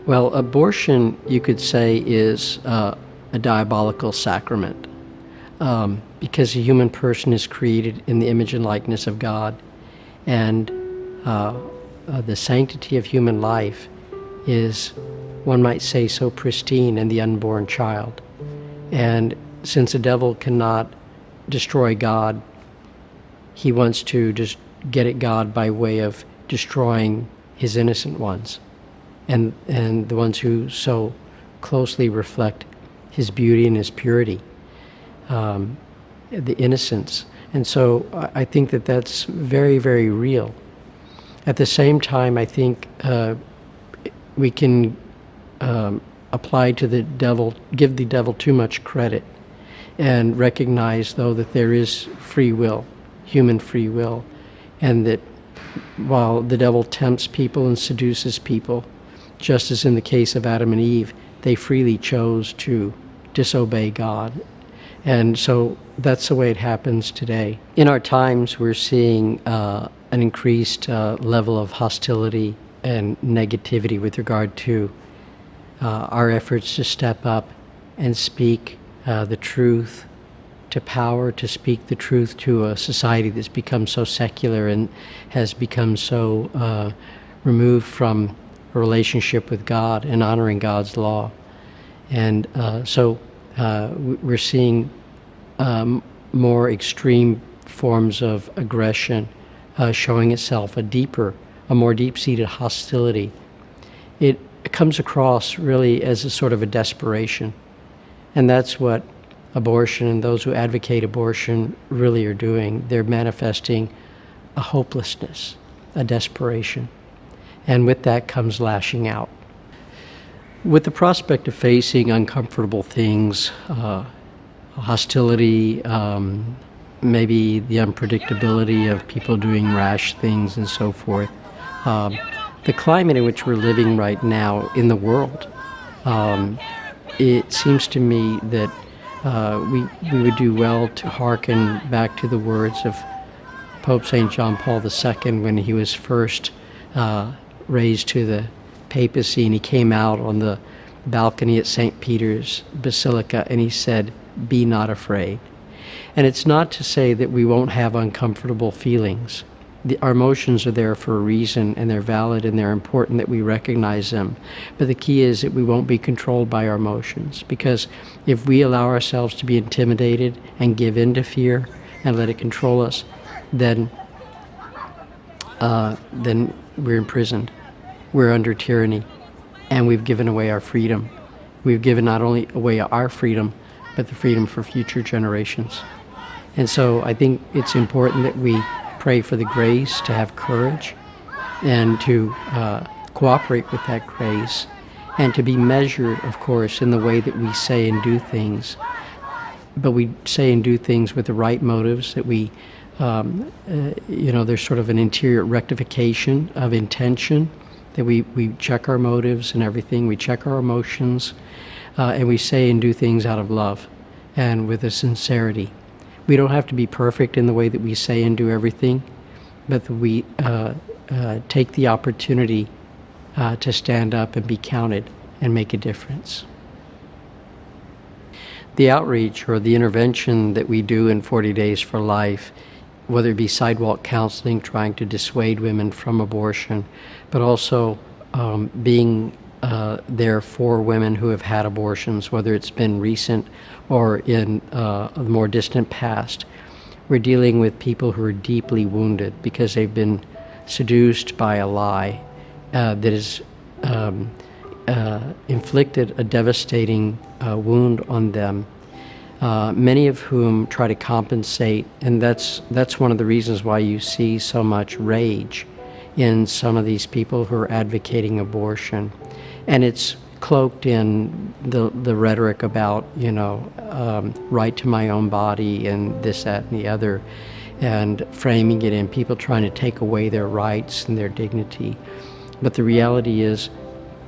Well, abortion, you could say, is a diabolical sacrament because a human person is created in the image and likeness of God, and the sanctity of human life is, one might say, so pristine in the unborn child. And since the devil cannot destroy God, he wants to just get at God by way of destroying his innocent ones, and the ones who so closely reflect his beauty and his purity, the innocence. And so I think that that's very, very real. At the same time, I think we can apply to the devil, give the devil too much credit, and recognize, though, that there is free will, human free will, and that while the devil tempts people and seduces people, just as in the case of Adam and Eve, they freely chose to disobey God. And so that's the way it happens today. In our times, we're seeing an increased level of hostility and negativity with regard to our efforts to step up and speak the truth to power, to speak the truth to a society that's become so secular and has become so removed from a relationship with God and honoring God's law. And so we're seeing more extreme forms of aggression showing itself, a more deep-seated hostility. It comes across really as a sort of a desperation. And that's what abortion and those who advocate abortion really are doing. They're manifesting a hopelessness, a desperation. And with that comes lashing out. With the prospect of facing uncomfortable things, hostility, maybe the unpredictability of people doing rash things and so forth, the climate in which we're living right now in the world, it seems to me that we would do well to hearken back to the words of Pope St. John Paul II when he was first raised to the papacy, and he came out on the balcony at St. Peter's Basilica and he said, "Be not afraid." And it's not to say that we won't have uncomfortable feelings. Our emotions are there for a reason, and they're valid and they're important that we recognize them. But the key is that we won't be controlled by our emotions, because if we allow ourselves to be intimidated and give in to fear and let it control us, then we're imprisoned. We're under tyranny, and we've given away our freedom. We've given not only away our freedom, but the freedom for future generations. And so I think it's important that we pray for the grace to have courage and to cooperate with that grace, and to be measured, of course, in the way that we say and do things. But we say and do things with the right motives, that we, there's sort of an interior rectification of intention, that we check our motives and everything, we check our emotions, and we say and do things out of love and with a sincerity. We don't have to be perfect in the way that we say and do everything, but that we take the opportunity to stand up and be counted and make a difference. The outreach or the intervention that we do in 40 Days for Life, whether it be sidewalk counseling, trying to dissuade women from abortion, but also being there for women who have had abortions, whether it's been recent or in the more distant past. We're dealing with people who are deeply wounded because they've been seduced by a lie that has inflicted a devastating wound on them. Many of whom try to compensate, and that's one of the reasons why you see so much rage in some of these people who are advocating abortion. And it's cloaked in the rhetoric about, right to my own body and this, that, and the other, and framing it in people trying to take away their rights and their dignity. But the reality is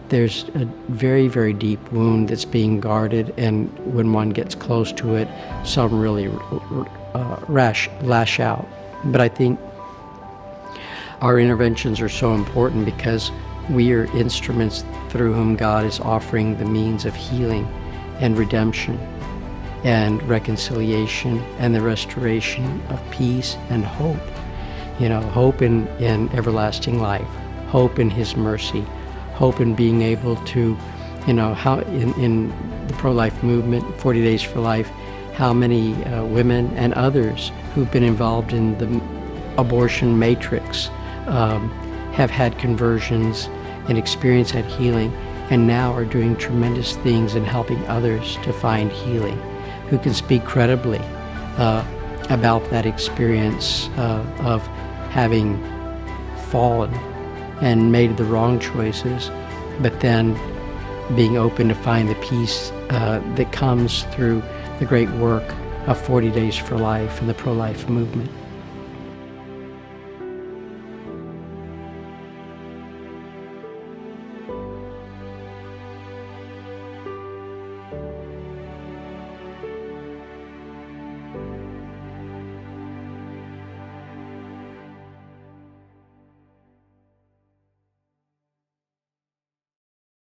there's a very, very deep wound that's being guarded, and when one gets close to it, some really lash out. But I think our interventions are so important because we are instruments through whom God is offering the means of healing and redemption and reconciliation and the restoration of peace and hope. Hope in everlasting life, hope in His mercy, hope in being able to, how in the pro-life movement, 40 Days for Life, how many women and others who've been involved in the abortion matrix have had conversions and experienced that healing, and now are doing tremendous things in helping others to find healing, who can speak credibly about that experience of having fallen and made the wrong choices, but then being open to find the peace that comes through the great work of 40 Days for Life and the pro-life movement.